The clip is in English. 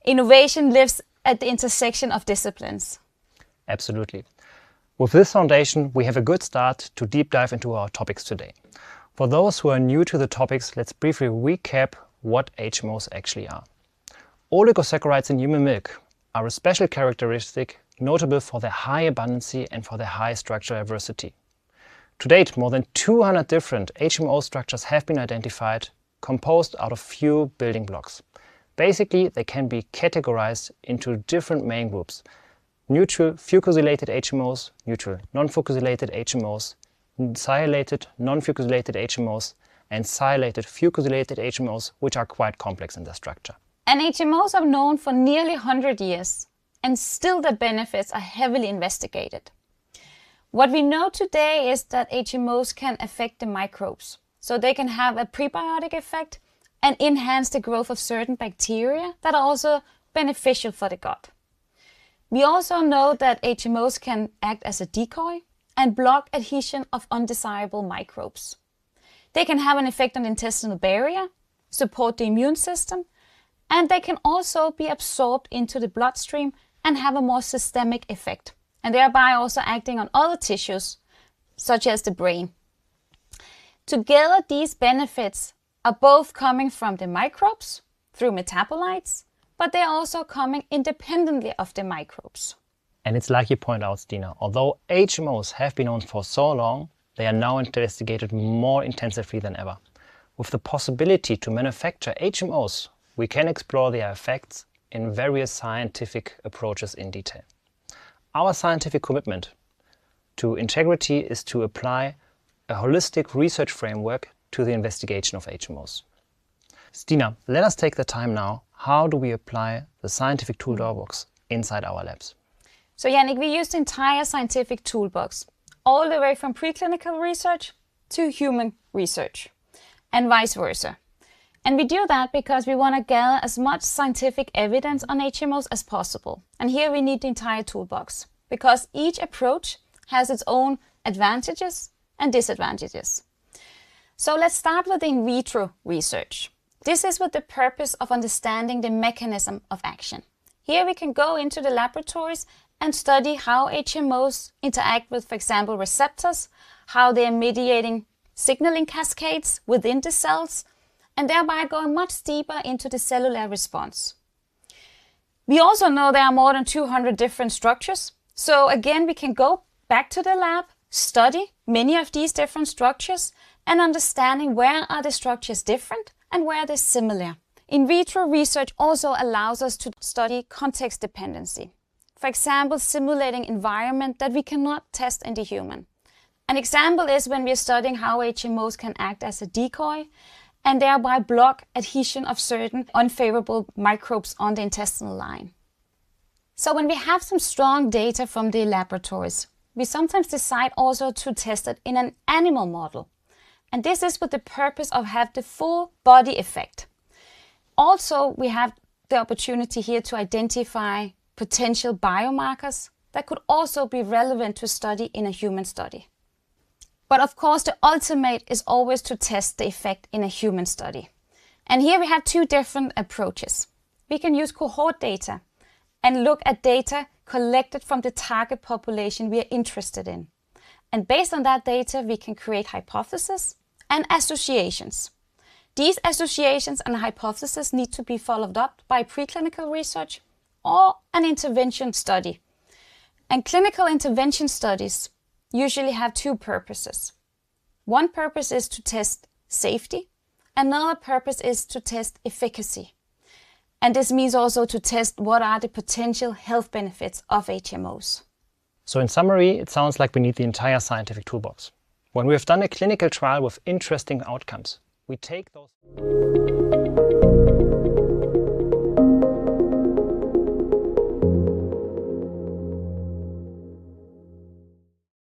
Innovation lives at the intersection of disciplines. Absolutely. With this foundation, we have a good start to deep dive into our topics today. For those who are new to the topics, let's briefly recap what HMOs actually are. Oligosaccharides in human milk are a special characteristic notable for their high abundancy and for their high structural diversity. To date, more than 200 different HMO structures have been identified, composed out of few building blocks. Basically, they can be categorized into different main groups: neutral fucosylated HMOs, neutral non-fucosylated HMOs, sialylated non-fucosylated HMOs, and sialylated fucosylated HMOs, which are quite complex in their structure. And HMOs are known for nearly 100 years, and still the benefits are heavily investigated. What we know today is that HMOs can affect the microbes, so they can have a prebiotic effect and enhance the growth of certain bacteria that are also beneficial for the gut. We also know that HMOs can act as a decoy and block adhesion of undesirable microbes. They can have an effect on the intestinal barrier, support the immune system, and they can also be absorbed into the bloodstream and have a more systemic effect, and thereby also acting on other tissues, such as the brain. Together, these benefits are both coming from the microbes through metabolites, but they're also coming independently of the microbes. And it's like you point out, Stina, although HMOs have been known for so long, they are now investigated more intensively than ever. With the possibility to manufacture HMOs, we can explore their effects in various scientific approaches in detail. Our scientific commitment to integrity is to apply a holistic research framework to the investigation of HMOs. Stina, let us take the time now. How do we apply the scientific toolbox inside our labs? So Yannik, we use the entire scientific toolbox, all the way from preclinical research to human research, and vice versa. And we do that because we want to gather as much scientific evidence on HMOs as possible. And here we need the entire toolbox, because each approach has its own advantages and disadvantages. So let's start with the in vitro research. This is with the purpose of understanding the mechanism of action. Here we can go into the laboratories and study how HMOs interact with, for example, receptors, how they are mediating signaling cascades within the cells, and thereby going much deeper into the cellular response. We also know there are more than 200 different structures. So again, we can go back to the lab, study many of these different structures, and understanding where are the structures different and where they're similar. In vitro research also allows us to study context dependency. For example, simulating environment that we cannot test in the human. An example is when we are studying how HMOs can act as a decoy and thereby block adhesion of certain unfavorable microbes on the intestinal line. So when we have some strong data from the laboratories, we sometimes decide also to test it in an animal model. And this is with the purpose of have the full body effect. Also, we have the opportunity here to identify potential biomarkers that could also be relevant to study in a human study. But of course, the ultimate is always to test the effect in a human study. And here we have two different approaches. We can use cohort data and look at data collected from the target population we are interested in. And based on that data, we can create hypotheses and associations. These associations and hypotheses need to be followed up by preclinical research or an intervention study. And clinical intervention studies usually have two purposes. One purpose is to test safety. Another purpose is to test efficacy. And this means also to test what are the potential health benefits of HMOs. So in summary, it sounds like we need the entire scientific toolbox. When we have done a clinical trial with interesting outcomes, we take those